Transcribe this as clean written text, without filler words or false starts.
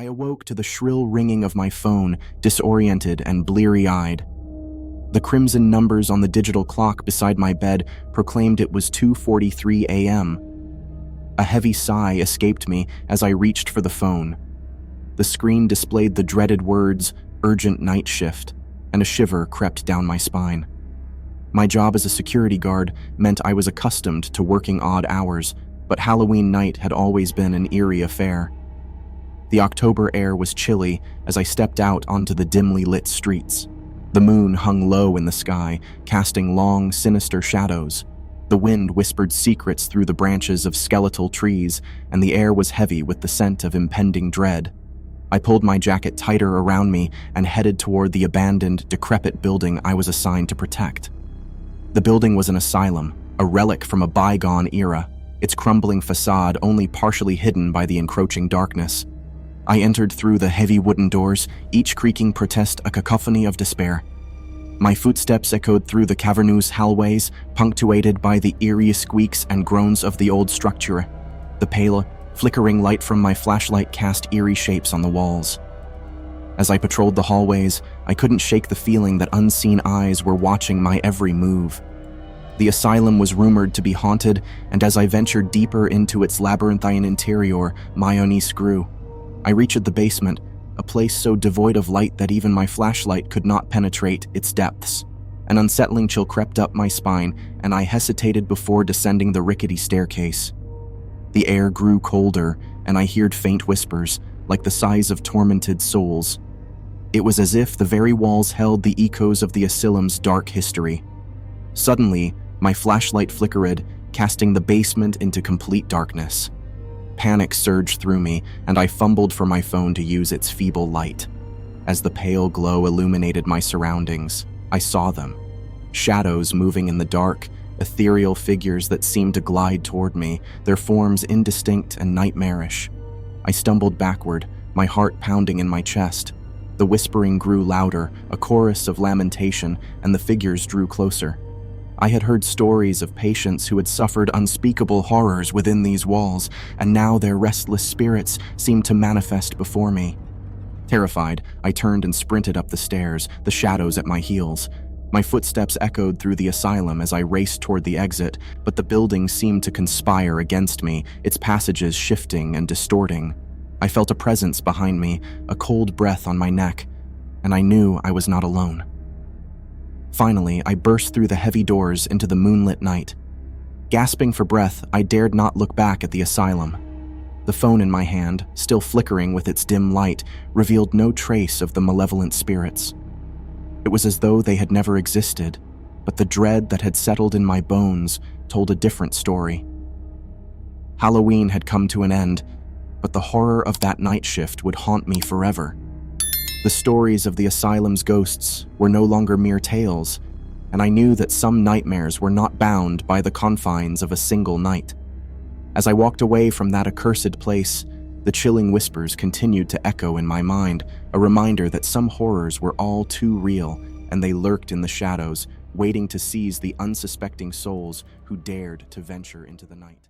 I awoke to the shrill ringing of my phone, disoriented and bleary-eyed. The crimson numbers on the digital clock beside my bed proclaimed it was 2:43 a.m. A heavy sigh escaped me as I reached for the phone. The screen displayed the dreaded words, "urgent night shift," and a shiver crept down my spine. My job as a security guard meant I was accustomed to working odd hours, but Halloween night had always been an eerie affair. The October air was chilly as I stepped out onto the dimly lit streets. The moon hung low in the sky, casting long, sinister shadows. The wind whispered secrets through the branches of skeletal trees, and the air was heavy with the scent of impending dread. I pulled my jacket tighter around me and headed toward the abandoned, decrepit building I was assigned to protect. The building was an asylum, a relic from a bygone era, its crumbling facade only partially hidden by the encroaching darkness. I entered through the heavy wooden doors, each creaking protest a cacophony of despair. My footsteps echoed through the cavernous hallways, punctuated by the eerie squeaks and groans of the old structure. The pale, flickering light from my flashlight cast eerie shapes on the walls. As I patrolled the hallways, I couldn't shake the feeling that unseen eyes were watching my every move. The asylum was rumored to be haunted, and as I ventured deeper into its labyrinthine interior, my unease grew. I reached the basement, a place so devoid of light that even my flashlight could not penetrate its depths. An unsettling chill crept up my spine, and I hesitated before descending the rickety staircase. The air grew colder, and I heard faint whispers, like the sighs of tormented souls. It was as if the very walls held the echoes of the asylum's dark history. Suddenly, my flashlight flickered, casting the basement into complete darkness. Panic surged through me, and I fumbled for my phone to use its feeble light. As the pale glow illuminated my surroundings, I saw them. Shadows moving in the dark, ethereal figures that seemed to glide toward me, their forms indistinct and nightmarish. I stumbled backward, my heart pounding in my chest. The whispering grew louder, a chorus of lamentation, and the figures drew closer. I had heard stories of patients who had suffered unspeakable horrors within these walls, and now their restless spirits seemed to manifest before me. Terrified, I turned and sprinted up the stairs, the shadows at my heels. My footsteps echoed through the asylum as I raced toward the exit, but the building seemed to conspire against me, its passages shifting and distorting. I felt a presence behind me, a cold breath on my neck, and I knew I was not alone. Finally, I burst through the heavy doors into the moonlit night. Gasping for breath, I dared not look back at the asylum. The phone in my hand, still flickering with its dim light, revealed no trace of the malevolent spirits. It was as though they had never existed, but the dread that had settled in my bones told a different story. Halloween had come to an end, but the horror of that night shift would haunt me forever. The stories of the asylum's ghosts were no longer mere tales, and I knew that some nightmares were not bound by the confines of a single night. As I walked away from that accursed place, the chilling whispers continued to echo in my mind, a reminder that some horrors were all too real, and they lurked in the shadows, waiting to seize the unsuspecting souls who dared to venture into the night.